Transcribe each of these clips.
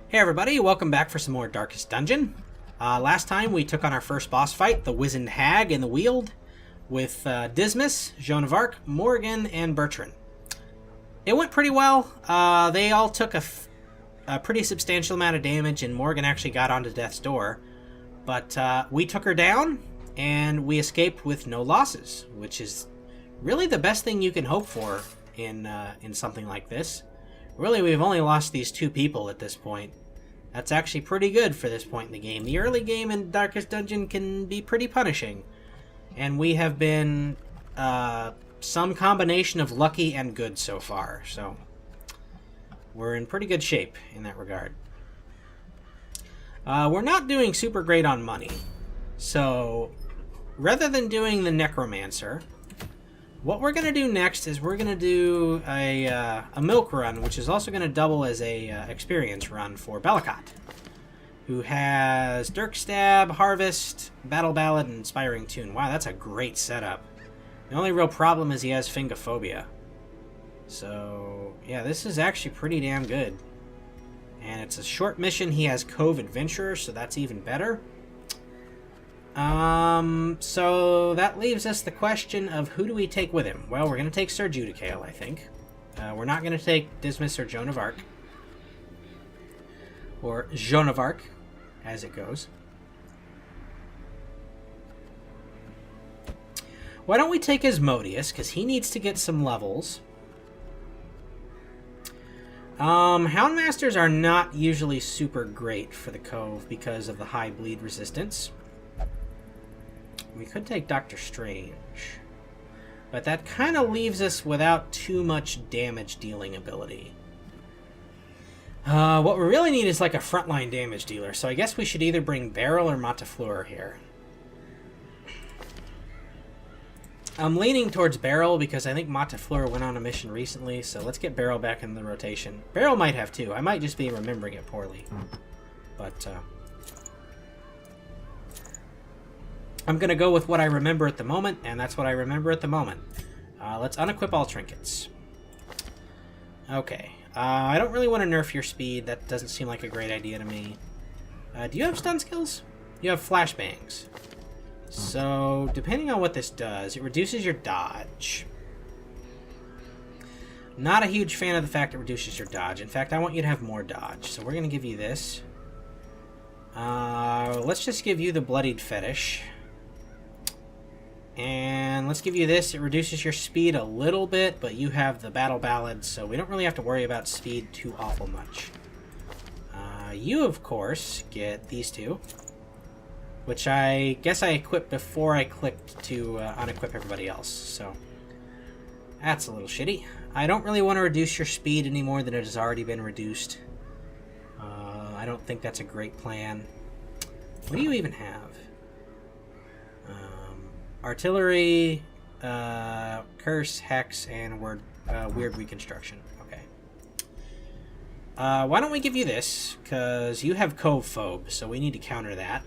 Hey everybody, welcome back for some more Darkest Dungeon. Last time we took on our first boss fight, the Wizened Hag in the Weald, with Dismas, Joan of Arc, Morgan, and Bertrand. It went pretty well. They all took a pretty substantial amount of damage, and Morgan actually got onto death's door. But we took her down, and we escaped with no losses, which is really the best thing you can hope for in something like this. Really, we've only lost these two people at this point. That's actually pretty good for this point in the game. The early game in Darkest Dungeon can be pretty punishing. And we have been some combination of lucky and good so far. So we're in pretty good shape in that regard. We're not doing super great on money. So rather than doing the Necromancer, what we're going to do next is we're going to do a milk run, which is also going to double as a experience run for Bellicott, who has Dirk Stab, Harvest, Battle Ballad, and Inspiring Tune. Wow, that's a great setup. The only real problem is he has Fingophobia. So, yeah, this is actually pretty damn good. And it's a short mission. He has Cove Adventurer, so that's even better. So that leaves us the question of who do we take with him? Well, we're going to take Sir Judicale, I think. We're not going to take Dismas or Joan of Arc. Or Joan of Arc, as it goes. Why don't we take Asmodeus, because he needs to get some levels. Houndmasters are not usually super great for the Cove because of the high bleed resistance. We could take Doctor Strange, but that kind of leaves us without too much damage dealing ability. What we really need is like a frontline damage dealer, so I guess we should either bring Beryl or Montefleur here. I'm leaning towards Beryl because I think Montefleur went on a mission recently, so let's get Beryl back in the rotation. Beryl might have too. I might just be remembering it poorly, but I'm going to go with what I remember at the moment, and that's what I remember at the moment. Let's unequip all trinkets. Okay. I don't really want to nerf your speed. That doesn't seem like a great idea to me. Do you have stun skills? You have flashbangs. So, depending on what this does, it reduces your dodge. Not a huge fan of the fact it reduces your dodge. In fact, I want you to have more dodge. So we're going to give you this. Let's just give you the Bloodied Fetish. And let's give you this. It reduces your speed a little bit, but you have the Battle Ballad, so we don't really have to worry about speed too awful much. You, of course, get these two, which I guess I equipped before I clicked to unequip everybody else, so that's a little shitty. I don't really want to reduce your speed any more than it has already been reduced. I don't think that's a great plan. What do you even have? Artillery, Curse, Hex, and Weird Reconstruction. Okay. Why don't we give you this? Because you have Cove Phobe, so we need to counter that.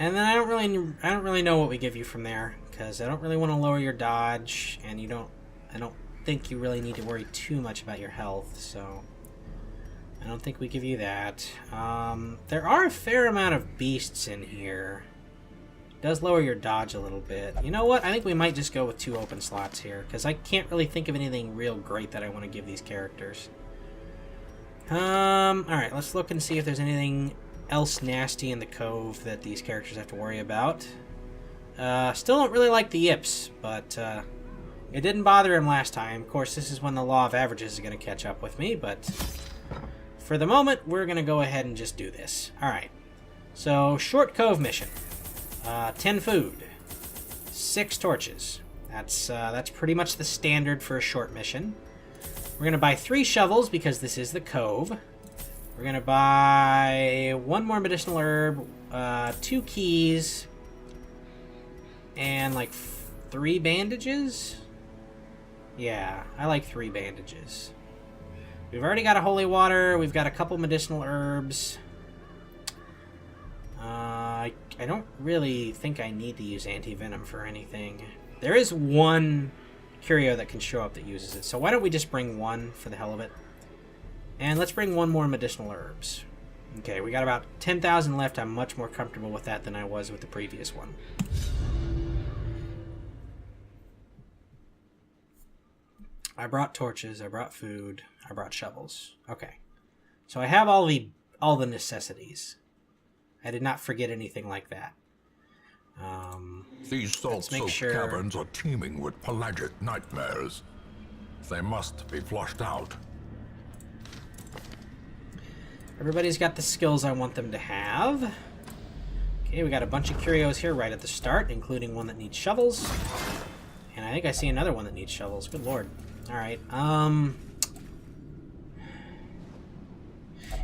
And then I don't really know what we give you from there, because I don't really want to lower your dodge, and I don't think you really need to worry too much about your health, so I don't think we give you that. There are a fair amount of beasts in here. Does lower your dodge a little bit. You know what? I think we might just go with 2 open slots here, because I can't really think of anything real great that I want to give these characters. Alright, let's look and see if there's anything else nasty in the Cove that these characters have to worry about. Still don't really like the Yips, but it didn't bother him last time. Of course, this is when the law of averages is going to catch up with me, but for the moment, we're going to go ahead and just do this. Alright, so short Cove mission. 10 food, 6 torches. That's pretty much the standard for a short mission. We're going to buy 3 shovels because this is the Cove. We're going to buy 1 more medicinal herb, 2 keys, and like 3 bandages? Yeah, I like 3 bandages. We've already got a holy water, we've got a couple medicinal herbs. I don't really think I need to use anti-venom for anything. There is 1 curio that can show up that uses it, so why don't we just bring 1 for the hell of it? And let's bring one more medicinal herbs. Okay, we got about 10,000 left. I'm much more comfortable with that than I was with the previous one. I brought torches, I brought food, I brought shovels. Okay. So I have all the necessities. I did not forget anything like that. These salt-soaked caverns are teeming with pelagic nightmares. They must be flushed out. Everybody's got the skills I want them to have. Okay, we got a bunch of curios here right at the start, including one that needs shovels. And I think I see another one that needs shovels. Good lord. Alright,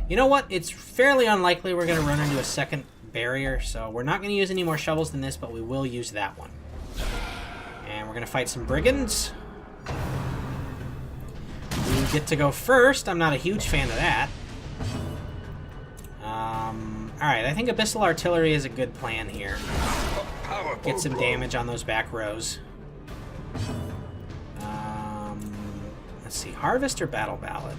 you know what? It's fairly unlikely we're going to run into a second barrier, so we're not going to use any more shovels than this, but we will use that one. And we're going to fight some brigands. You get to go first. I'm not a huge fan of that. Alright, I think Abyssal Artillery is a good plan here. Get some damage on those back rows. Let's see, Harvest or Battle Ballad?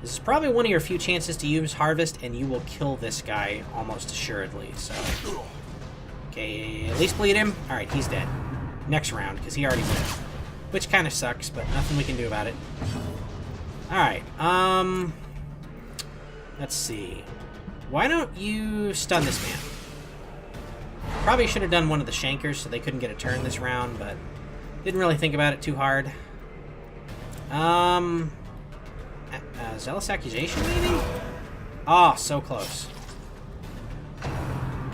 This is probably one of your few chances to use Harvest, and you will kill this guy almost assuredly, so... Okay, at least bleed him. Alright, he's dead. Next round, because he already went. Which kind of sucks, but nothing we can do about it. Alright, let's see. Why don't you stun this man? Probably should have done one of the Shankers so they couldn't get a turn this round, but didn't really think about it too hard. Zealous Accusation, maybe? Oh, so close.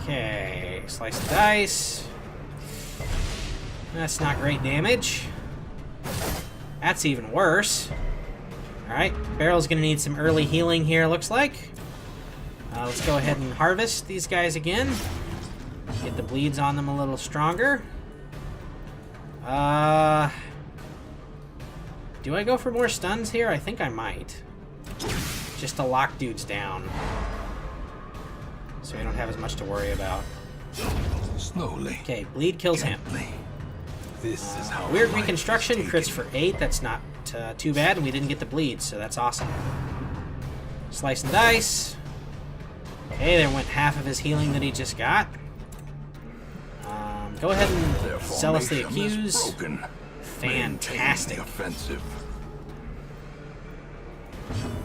Okay, slice the dice. That's not great damage. That's even worse. Alright, Barrel's gonna need some early healing here, looks like. Let's go ahead and harvest these guys again. Get the bleeds on them a little stronger. Do I go for more stuns here? I think I might. Just to lock dudes down. So we don't have as much to worry about. Slowly. Okay, bleed kills gently. him. This is how Weird Reconstruction crits for 8. That's not too bad, and we didn't get the bleed, so that's awesome. Slice and dice. Okay, there went half of his healing that he just got. Go ahead and zealously accuse. Fantastic. Offensive.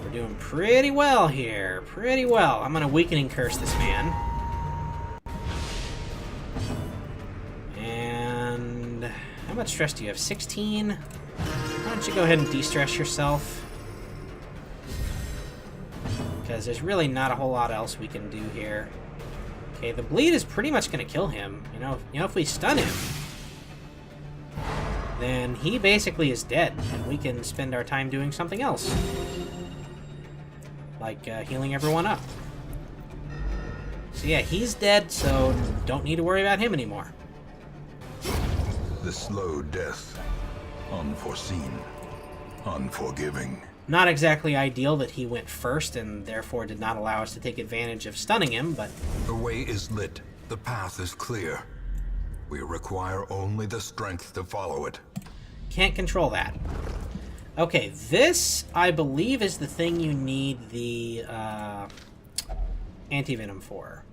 We're doing pretty well here. Pretty well. I'm going to Weakening Curse this man. And how much stress do you have? 16? Why don't you go ahead and de-stress yourself? Because there's really not a whole lot else we can do here. Okay, the bleed is pretty much going to kill him. You know, if we stun him, then he basically is dead, and we can spend our time doing something else. Like healing everyone up. So yeah, he's dead, so don't need to worry about him anymore. The slow death. Unforeseen. Unforgiving. Not exactly ideal that he went first, and therefore did not allow us to take advantage of stunning him, but... The way is lit. The path is clear. We require only the strength to follow it. Can't control that. Okay, this, I believe, is the thing you need the anti-venom for.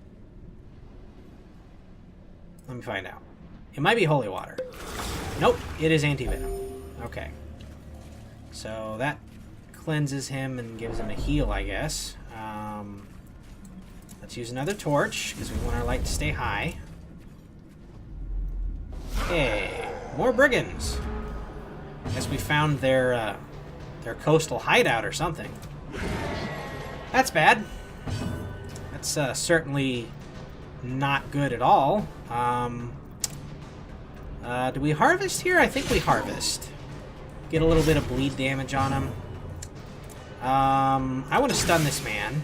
Let me find out. It might be holy water. Nope, it is anti-venom. Okay. So that cleanses him and gives him a heal, I guess. Let's use another torch, because we want our light to stay high. Okay, more brigands. I guess we found their coastal hideout or something. That's bad. That's certainly not good at all. Do we harvest here? I think we harvest. Get a little bit of bleed damage on him. I want to stun this man.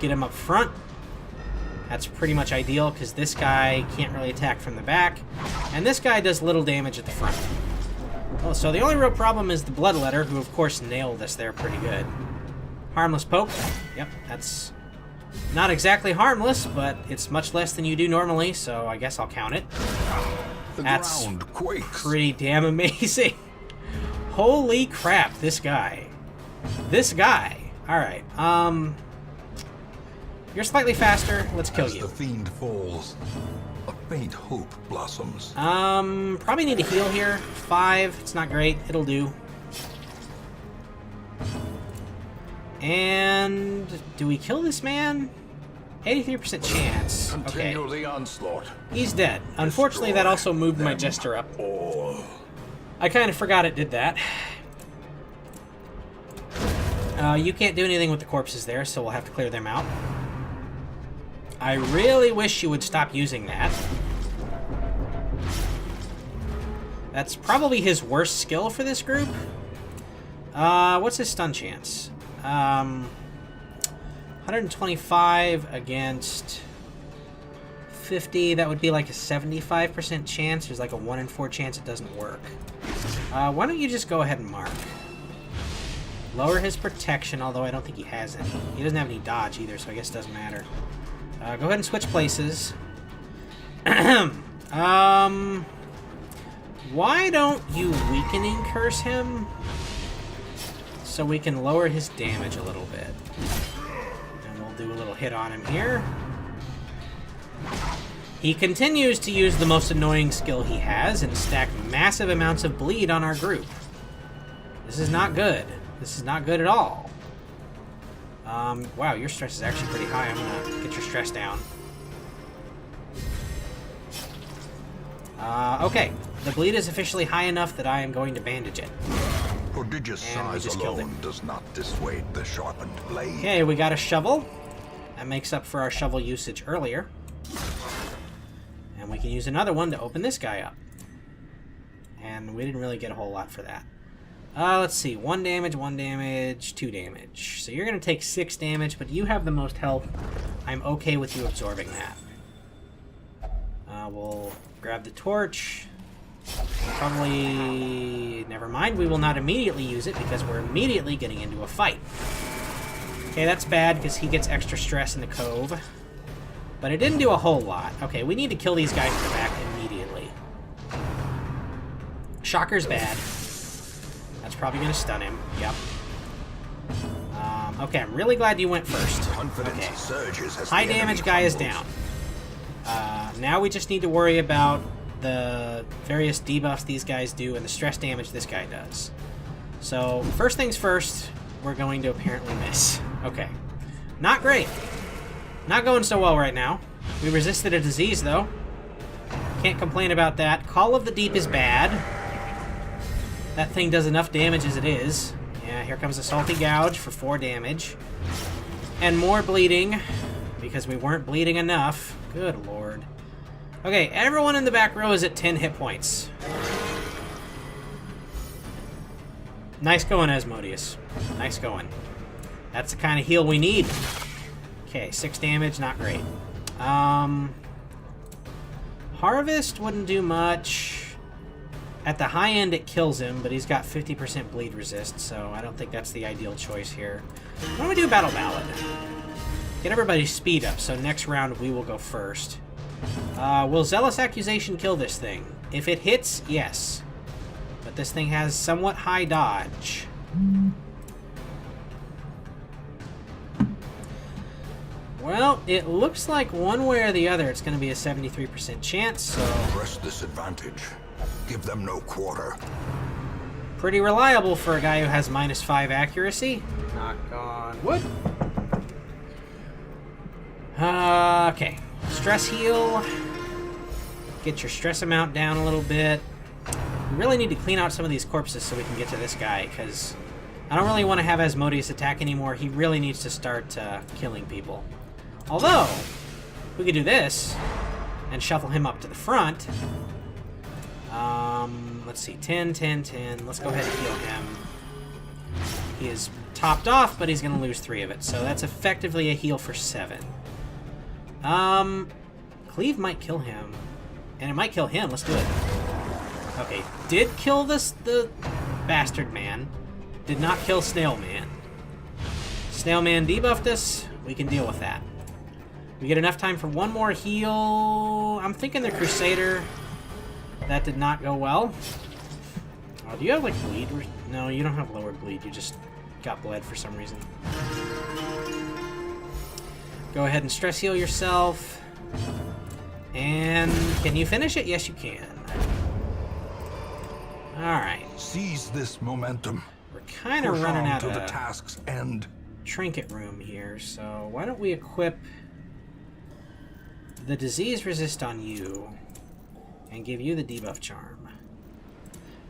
Get him up front. That's pretty much ideal, because this guy can't really attack from the back. And this guy does little damage at the front. Oh, so the only real problem is the Bloodletter, who of course nailed us there pretty good. Harmless Poke. Yep, that's not exactly harmless, but it's much less than you do normally, so I guess I'll count it. That's pretty damn amazing. Holy crap, this guy. This guy. Alright, you're slightly faster. Let's kill As you. the fiend falls, a faint hope blossoms. Probably need to heal here. 5. It's not great. It'll do. And do we kill this man? 83% chance. Okay. Continue the onslaught. He's dead. Unfortunately, that also moved my jester up. I kind of forgot it did that. You can't do anything with the corpses there, so we'll have to clear them out. I really wish you would stop using that. That's probably his worst skill for this group. What's his stun chance? 125 against 50. That would be like a 75% chance. There's like a 1 in 4 chance it doesn't work. Why don't you just go ahead and mark? Lower his protection, although I don't think he has any. He doesn't have any dodge either, so I guess it doesn't matter. Go ahead and switch places. Why don't you weakening curse him? So we can lower his damage a little bit. And we'll do a little hit on him here. He continues to use the most annoying skill he has and stack massive amounts of bleed on our group. This is not good. This is not good at all. Wow, your stress is actually pretty high. I'm gonna get your stress down. Okay. The bleed is officially high enough that I am going to bandage it. Prodigious size alone does not dissuade the sharpened blade. Okay, we got a shovel. That makes up for our shovel usage earlier. And we can use another one to open this guy up. And we didn't really get a whole lot for that. Let's see. 1 damage, 1 damage, 2 damage. So you're going to take 6 damage, but you have the most health. I'm okay with you absorbing that. We'll grab the torch. Probably... Never mind. We will not immediately use it because we're immediately getting into a fight. Okay, that's bad because he gets extra stress in the cove. But it didn't do a whole lot. Okay, we need to kill these guys in the back immediately. Shocker's bad. That's probably going to stun him. Yep. Okay, I'm really glad you went first. Okay. High damage guy is down. Now we just need to worry about the various debuffs these guys do and the stress damage this guy does. So, first things first, we're going to apparently miss. Okay. Not great. Not going so well right now. We resisted a disease, though. Can't complain about that. Call of the Deep is bad. That thing does enough damage as it is. Yeah, here comes a Salty Gouge for 4 damage. And more bleeding, because we weren't bleeding enough. Good lord. Okay, everyone in the back row is at 10 hit points. Nice going, Asmodeus. Nice going. That's the kind of heal we need. Okay, 6 damage, not great. Harvest wouldn't do much. At the high end, it kills him, but he's got 50% bleed resist, so I don't think that's the ideal choice here. Why don't we do Battle Ballad? Get everybody's speed up, so next round we will go first. Will Zealous Accusation kill this thing? If it hits, yes. But this thing has somewhat high dodge. Well, it looks like one way or the other it's going to be a 73% chance, so... Press this advantage. Give them no quarter. Pretty reliable for a guy who has -5 accuracy. Knock on wood. Okay. Stress heal. Get your stress amount down a little bit. We really need to clean out some of these corpses so we can get to this guy, because I don't really want to have Asmodeus attack anymore. He really needs to start killing people. Although, we could do this and shuffle him up to the front. Let's see, 10, 10, 10. Let's go ahead and heal him. He is topped off, but he's going to lose 3 of it, so that's effectively a heal for 7. Cleave might kill him, and it might kill him. Let's do it. Okay, did kill the bastard man. Did not kill Snail Man. Snail Man debuffed us. We can deal with that. We get enough time for one more heal. I'm thinking the Crusader. That did not go well. Oh, do you have, like, bleed? No, you don't have lower bleed. You just got bled for some reason. Go ahead and stress heal yourself. And can you finish it? Yes, you can. Alright. Seize this momentum. We're kind of running out to the of task's end. trinket room here, so why don't we equip the disease resist on you and give you the debuff charm.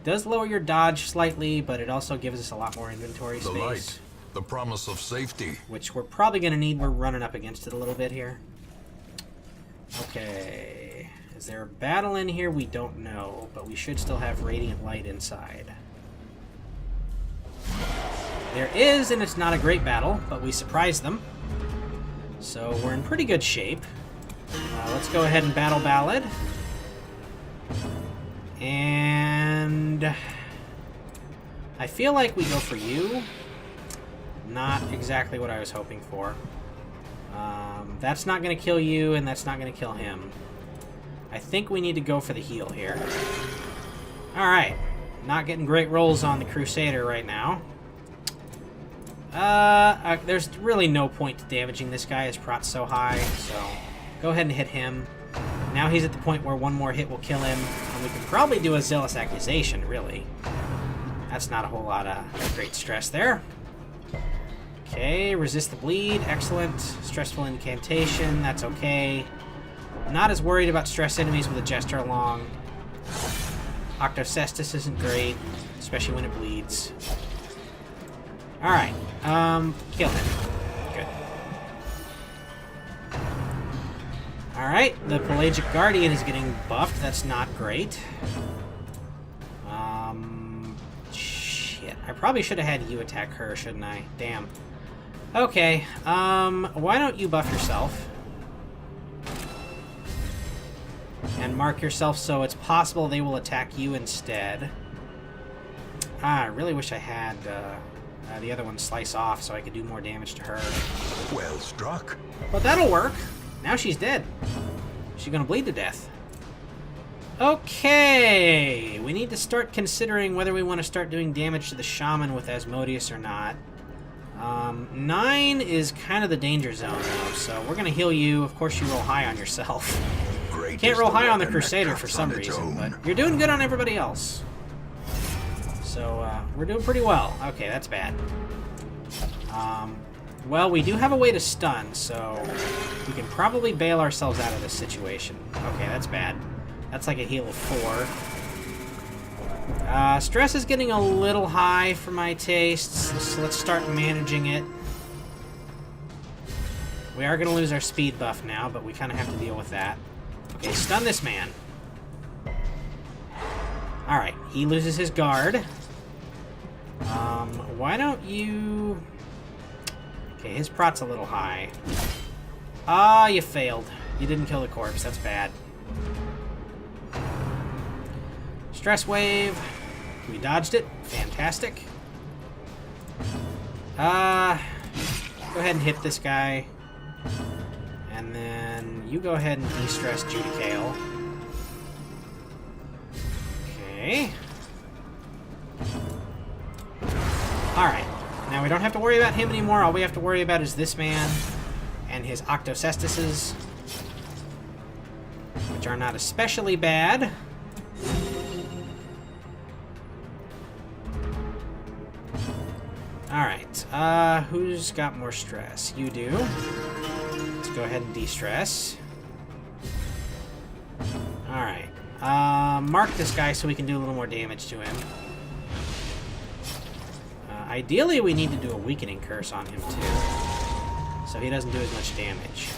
Does lower your dodge slightly, but it also gives us a lot more inventory space. The light, the promise of safety. Which we're probably going to need. We're running up against it a little bit here. Okay. Is there a battle in here? We don't know, but we should still have radiant light inside. There is, and it's not a great battle, but we surprised them. So we're in pretty good shape. Let's go ahead and battle Ballad. And I feel like we go for you. Not exactly what I was hoping for. That's not going to kill you, and that's not going to kill him. I think we need to go for the heal here. Alright. Not getting great rolls on the Crusader right now. There's really no point to damaging this guy. His prot's so high, so go ahead and hit him. Now he's at the point where one more hit will kill him, and we can probably do a Zealous Accusation, really. That's not a whole lot of great stress there. Okay, resist the bleed, excellent. Stressful incantation, that's okay. Not as worried about stress enemies with a Jester along. Octocestus isn't great, especially when it bleeds. Alright, kill him. Good. Alright, the Pelagic Guardian is getting buffed. That's not great. Shit. I probably should have had you attack her, shouldn't I? Damn. Okay, why don't you buff yourself? And mark yourself so it's possible they will attack you instead. I really wish I had, the other one slice off so I could do more damage to her. Well struck. But that'll work. Now she's dead. She's gonna bleed to death. Okay, we need to start considering whether we want to start doing damage to the shaman with Asmodeus or not. 9 is kind of the danger zone though, so we're gonna heal you. Of course you roll high on yourself. You can't roll high on the Crusader for some reason, but you're doing good on everybody else. So, we're doing pretty well. Okay, that's bad. Well, we do have a way to stun, so we can probably bail ourselves out of this situation. Okay, that's bad. That's like a heal of 4. Stress is getting a little high for my tastes, so let's start managing it. We are going to lose our speed buff now, but we kind of have to deal with that. Okay, stun this man. Alright, he loses his guard. Why don't you... Okay, his prot's a little high. Ah, you failed. You didn't kill the corpse, that's bad. Stress wave. We dodged it. Fantastic. Go ahead and hit this guy. And then you go ahead and de-stress Judicale. Okay. Alright. Now we don't have to worry about him anymore. All we have to worry about is this man and his Octocestises, which are not especially bad. Alright. Who's got more stress? You do. Let's go ahead and de-stress. Alright. Mark this guy so we can do a little more damage to him. Ideally, we need to do a weakening curse on him, too. So he doesn't do as much damage.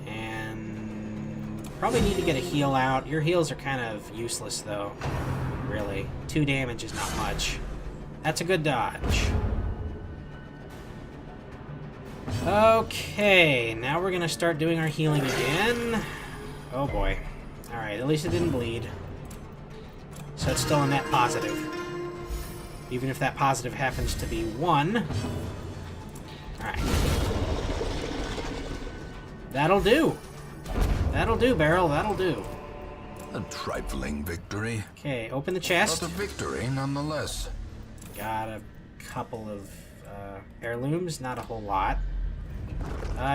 And probably need to get a heal out. Your heals are kind of useless, though. Really. 2 damage is not much. That's a good dodge. Okay, now we're going to start doing our healing again. Oh boy. Alright, at least it didn't bleed. So it's still a net positive. Even if that positive happens to be 1. Alright. That'll do. That'll do, Beryl. That'll do. A trifling victory, Okay, open the chest. but a victory nonetheless. Got a couple of heirlooms, not a whole lot.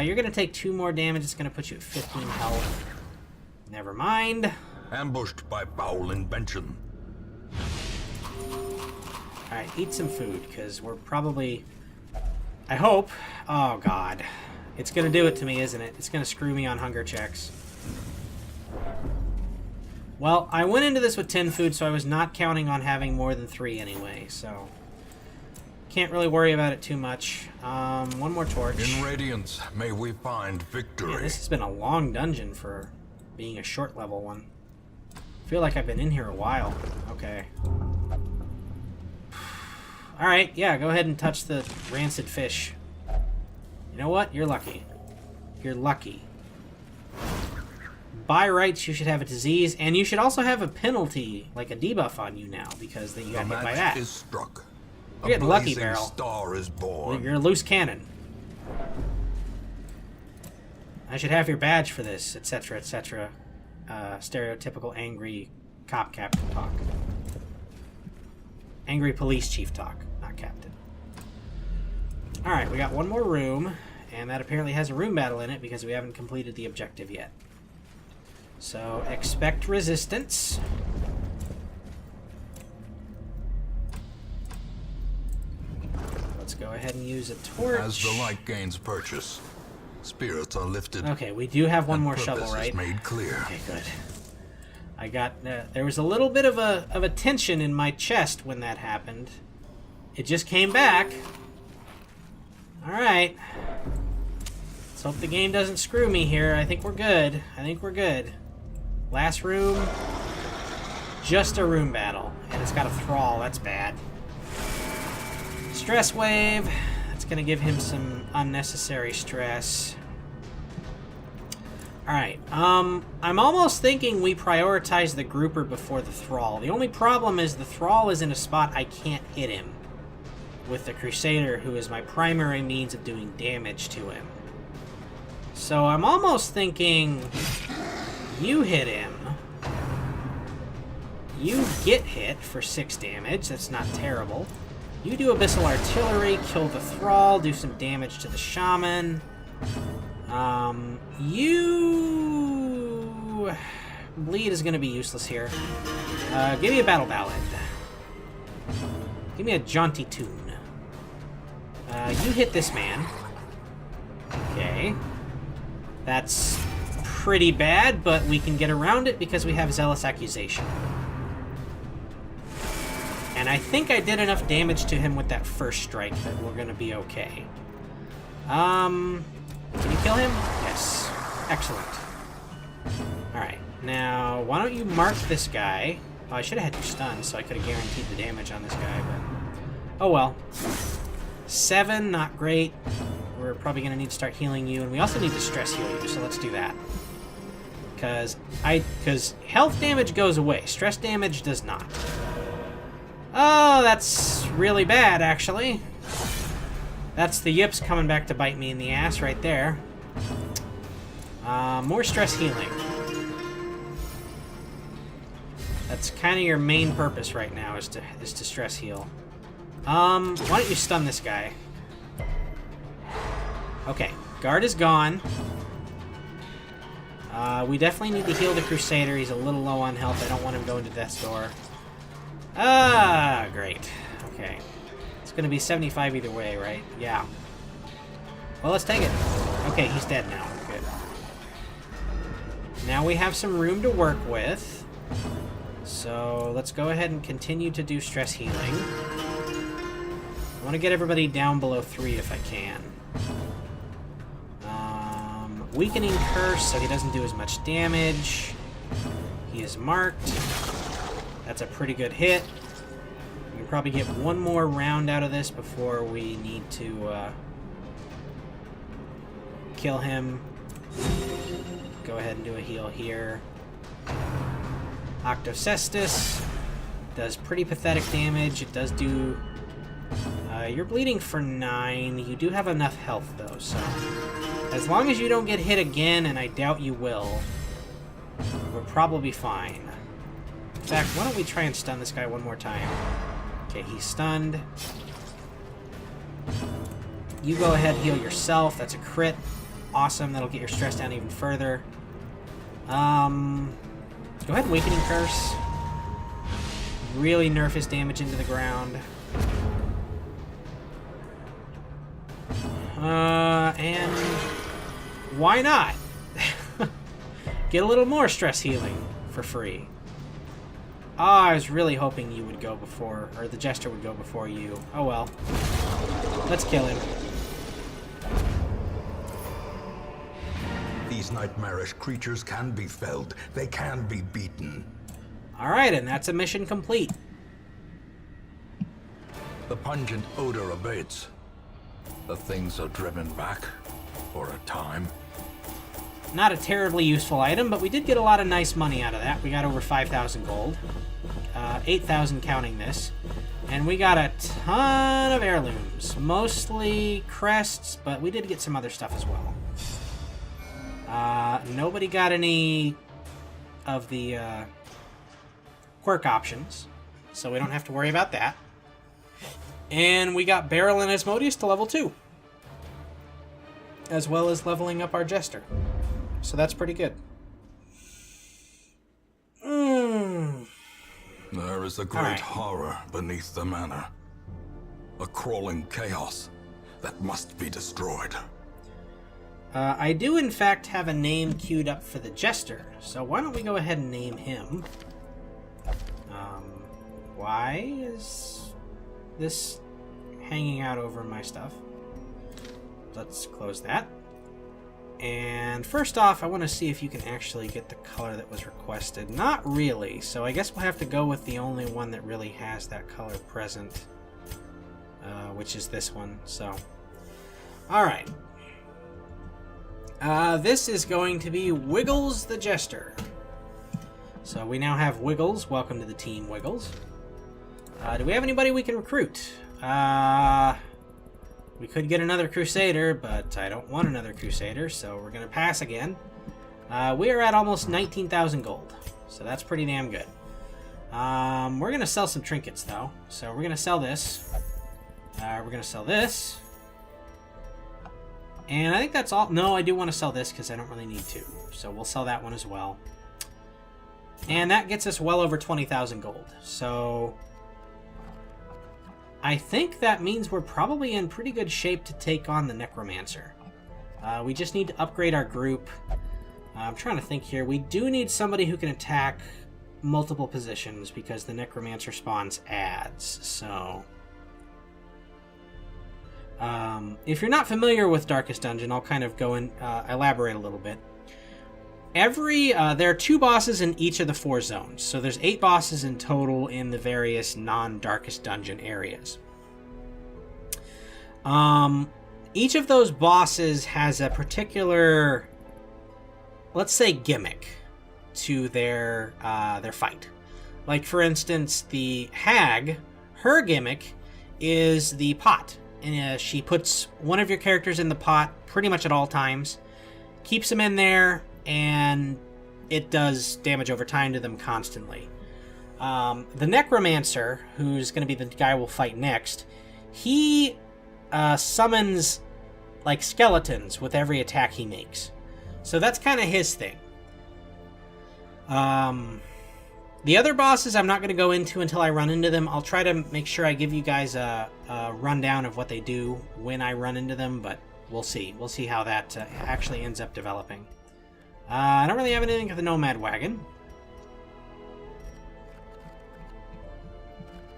You're going to take 2 more damage. It's going to put you at 15 health. Never mind. Ambushed by foul invention. Alright, eat some food, because we're probably... I hope... Oh, God. It's going to do it to me, isn't it? It's going to screw me on hunger checks. Well, I went into this with 10 food, so I was not counting on having more than 3 anyway, so... Can't really worry about it too much. One more torch. In Radiance, may we find victory. Man, this has been a long dungeon for being a short level one. I feel like I've been in here a while. Okay. Alright, yeah, go ahead and touch the rancid fish. You know what? You're lucky. You're lucky. By rights, you should have a disease, and you should also have a penalty, like a debuff on you now, because then you got hit by that. Is struck. You're getting lucky, Barrel. Star is born. You're a loose cannon. I should have your badge for this, etc., etc. Stereotypical angry cop captain talk. Angry police chief talk, not captain. Alright, we got one more room, and that apparently has a room battle in it because we haven't completed the objective yet. So, expect resistance. Let's go ahead and use a torch. As the light gains purchase, spirits are lifted. Okay, we do have one more shovel, right? Is made clear. Okay, good. I got... there was a little bit of a tension in my chest when that happened. It just came back. Alright. Let's hope the game doesn't screw me here. I think we're good. I think we're good. Last room. Just a room battle. And it's got a thrall. That's bad. Stress wave. That's going to give him some unnecessary stress. Alright, I'm almost thinking we prioritize the grouper before the thrall. The only problem is the thrall is in a spot I can't hit him with the crusader, who is my primary means of doing damage to him. So I'm almost thinking you hit him. You get hit for 6 damage. That's not terrible. You do Abyssal Artillery, kill the thrall, do some damage to the shaman. You... Bleed is going to be useless here. Give me a battle ballad. Give me a jaunty tune. You hit this man. Okay. That's pretty bad, but we can get around it because we have Zealous Accusation. And I think I did enough damage to him with that first strike that we're going to be okay. Can you kill him? Yes. Excellent. Alright. Now, why don't you mark this guy? Oh, I should have had you stunned, so I could have guaranteed the damage on this guy, but... Oh well. 7, not great. We're probably going to need to start healing you, and we also need to stress heal you, so let's do that. Because health damage goes away. Stress damage does not. Oh, that's really bad, actually. That's the yips coming back to bite me in the ass right there. More stress healing. That's kind of your main purpose right now, is to stress heal. Why don't you stun this guy? Okay, guard is gone. We definitely need to heal the Crusader. He's a little low on health. I don't want him going to death's door. Ah, great. Okay. It's going to be 75 either way, right? Yeah. Well, let's take it. Okay, he's dead now. Good. Now we have some room to work with. So let's go ahead and continue to do stress healing. I want to get everybody down below 3 if I can. Weakening Curse, so he doesn't do as much damage. He is marked. That's a pretty good hit. We can probably get one more round out of this before we need to kill him. Go ahead and do a heal here. Octocestus does pretty pathetic damage. It does do... you're bleeding for 9. You do have enough health, though, so... As long as you don't get hit again, and I doubt you will, we'll probably be fine. In fact, why don't we try and stun this guy one more time? Okay, he's stunned. You go ahead, heal yourself. That's a crit. Awesome, that'll get your stress down even further. Go ahead, Awakening Curse. Really nerf his damage into the ground. And why not? Get a little more stress healing for free. I was really hoping you would go before, or the Jester would go before you. Oh well. Let's kill him. These nightmarish creatures can be felled. They can be beaten. Alright, and that's a mission complete. The pungent odor abates. The things are driven back for a time. Not a terribly useful item, but we did get a lot of nice money out of that. We got over 5,000 gold. 8,000 counting this. And we got a ton of heirlooms. Mostly crests, but we did get some other stuff as well. Nobody got any of the quirk options, so we don't have to worry about that. And we got Beryl and Asmodeus to level 2. As well as leveling up our Jester. So that's pretty good. There is a great horror beneath the manor. A crawling chaos that must be destroyed. I do, in fact, have a name queued up for the Jester, so why don't we go ahead and name him? Why is this hanging out over my stuff? Let's close that. And first off, I want to see if you can actually get the color that was requested. Not really, so I guess we'll have to go with the only one that really has that color present, which is this one, so. Alright. This is going to be Wiggles the Jester. So we now have Wiggles. Welcome to the team, Wiggles. Do we have anybody we can recruit? We could get another Crusader, but I don't want another Crusader, so we're going to pass again. We are at almost 19,000 gold, so that's pretty damn good. We're going to sell some trinkets, though. So we're going to sell this. We're going to sell this. And I think that's all. No, I do want to sell this because I don't really need to. So we'll sell that one as well. And that gets us well over 20,000 gold. So I think that means we're probably in pretty good shape to take on the Necromancer. We just need to upgrade our group. I'm trying to think here. We do need somebody who can attack multiple positions because the Necromancer spawns adds. So if you're not familiar with Darkest Dungeon, I'll kind of go and elaborate a little bit. There are 2 bosses in each of the 4 zones, so there's 8 bosses in total in the various non-Darkest Dungeon areas. Each of those bosses has a particular, let's say, gimmick to their fight. Like, for instance, the Hag, her gimmick is the pot. And she puts one of your characters in the pot pretty much at all times, keeps them in there, and it does damage over time to them constantly. The Necromancer, who's going to be the guy we'll fight next, he summons like skeletons with every attack he makes. So that's kind of his thing. The other bosses I'm not going to go into until I run into them. I'll try to make sure I give you guys a rundown of what they do when I run into them, but we'll see. We'll see how that actually ends up developing. I don't really have anything for the Nomad Wagon.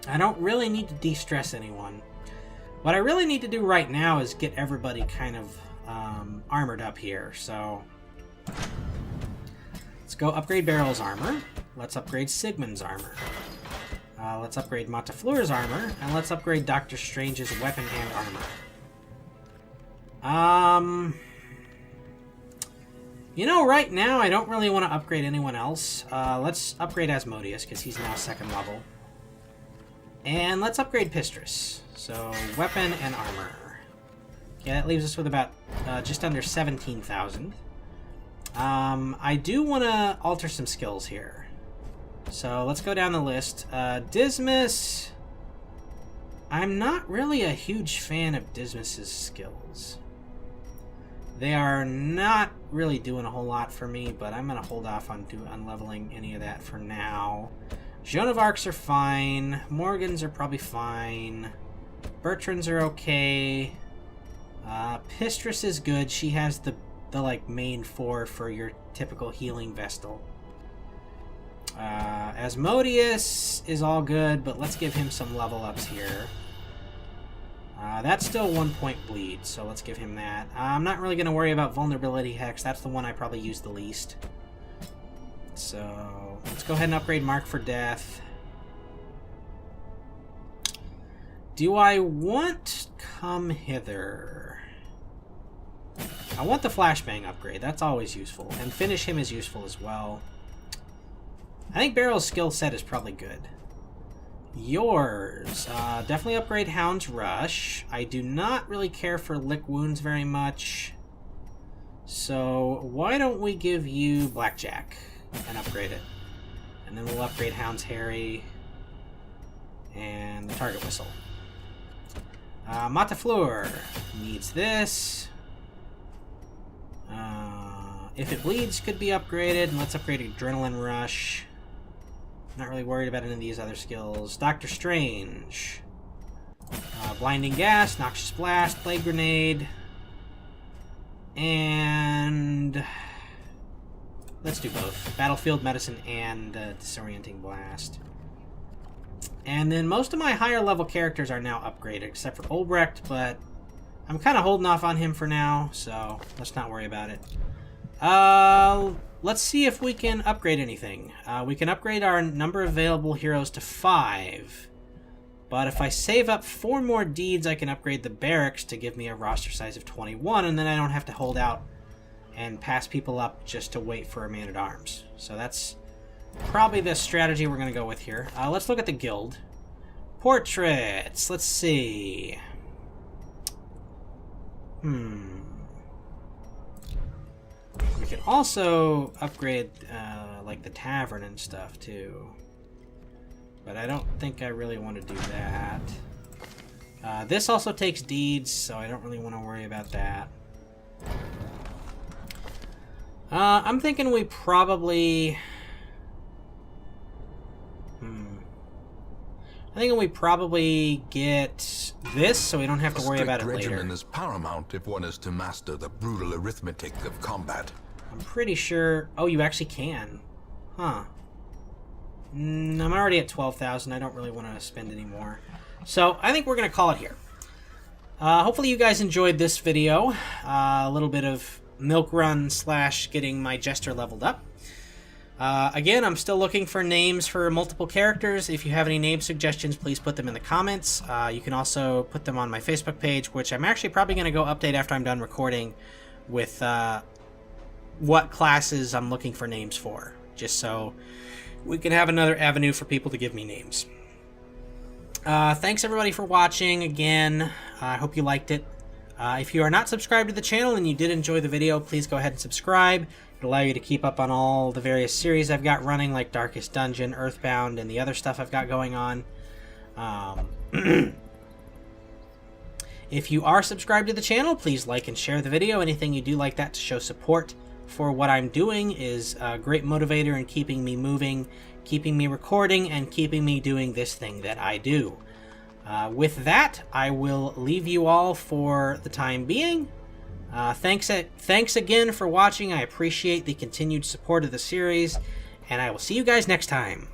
I don't really need to de-stress anyone. What I really need to do right now is get everybody kind of armored up here, so let's go upgrade Beryl's armor. Let's upgrade Sigmund's armor. Let's upgrade Montefleur's armor, and let's upgrade Doctor Strange's weapon and armor. You know, right now I don't really want to upgrade anyone else. Let's upgrade Asmodeus, because he's now 2nd level. And let's upgrade Pistris. So, weapon and armor. Okay, that leaves us with about just under 17,000. I do want to alter some skills here. So let's go down the list. Dismas. I'm not really a huge fan of Dismas's skills. They are not really doing a whole lot for me, but I'm going to hold off on leveling any of that for now. Joan of Arcs are fine. Morgans are probably fine. Bertrands are okay. Pistress is good. She has the like main 4 for your typical healing Vestal. Asmodeus is all good, but let's give him some level ups here. That's still 1 point bleed, so let's give him that. I'm not really going to worry about Vulnerability Hex. That's the one I probably use the least. So let's go ahead and upgrade Mark for Death. Do I want Come Hither? I want the Flashbang upgrade. That's always useful. And Finish Him is useful as well. I think Barrel's skill set is probably good. Yours. Definitely upgrade Hound's Rush. I do not really care for Lick Wounds very much. So why don't we give you Blackjack and upgrade it. And then we'll upgrade Hound's Harry and the Target Whistle. Matafleur needs this. If it bleeds, could be upgraded. And let's upgrade Adrenaline Rush. Not really worried about any of these other skills. Doctor Strange. Blinding Gas, Noxious Blast, Plague Grenade. And let's do both. Battlefield Medicine and Disorienting Blast. And then most of my higher level characters are now upgraded, except for Olbrecht, but I'm kind of holding off on him for now, so let's not worry about it. Let's see if we can upgrade anything. We can upgrade our number of available heroes to 5. But if I save up 4 more deeds, I can upgrade the barracks to give me a roster size of 21, and then I don't have to hold out and pass people up just to wait for a man-at-arms. So that's probably the strategy we're going to go with here. Let's look at the guild. Portraits. Let's see. We could also upgrade like the tavern and stuff too. But I don't think I really want to do that. This also takes deeds, so I don't really want to worry about that. I'm thinking we probably... I think we probably get this, so we don't have to worry about it later. Regimen is paramount if one is to master the brutal arithmetic of combat. I'm pretty sure... Oh, you actually can. Huh. I'm already at 12,000. I don't really want to spend any more. So, I think we're going to call it here. Hopefully you guys enjoyed this video. A little bit of milk run / getting my jester leveled up. Again, I'm still looking for names for multiple characters. If you have any name suggestions, please put them in the comments. You can also put them on my Facebook page, which I'm actually probably going to go update after I'm done recording with what classes I'm looking for names for, just so we can have another avenue for people to give me names. Thanks everybody for watching again. I hope you liked it. If you are not subscribed to the channel and you did enjoy the video, please go ahead and subscribe. It'll allow you to keep up on all the various series I've got running, like Darkest Dungeon, Earthbound, and the other stuff I've got going on. If you are subscribed to the channel, please like and share the video. Anything you do like that to show support for what I'm doing is a great motivator in keeping me moving, keeping me recording, and keeping me doing this thing that I do. With that, I will leave you all for the time being. Thanks again for watching. I appreciate the continued support of the series, and I will see you guys next time.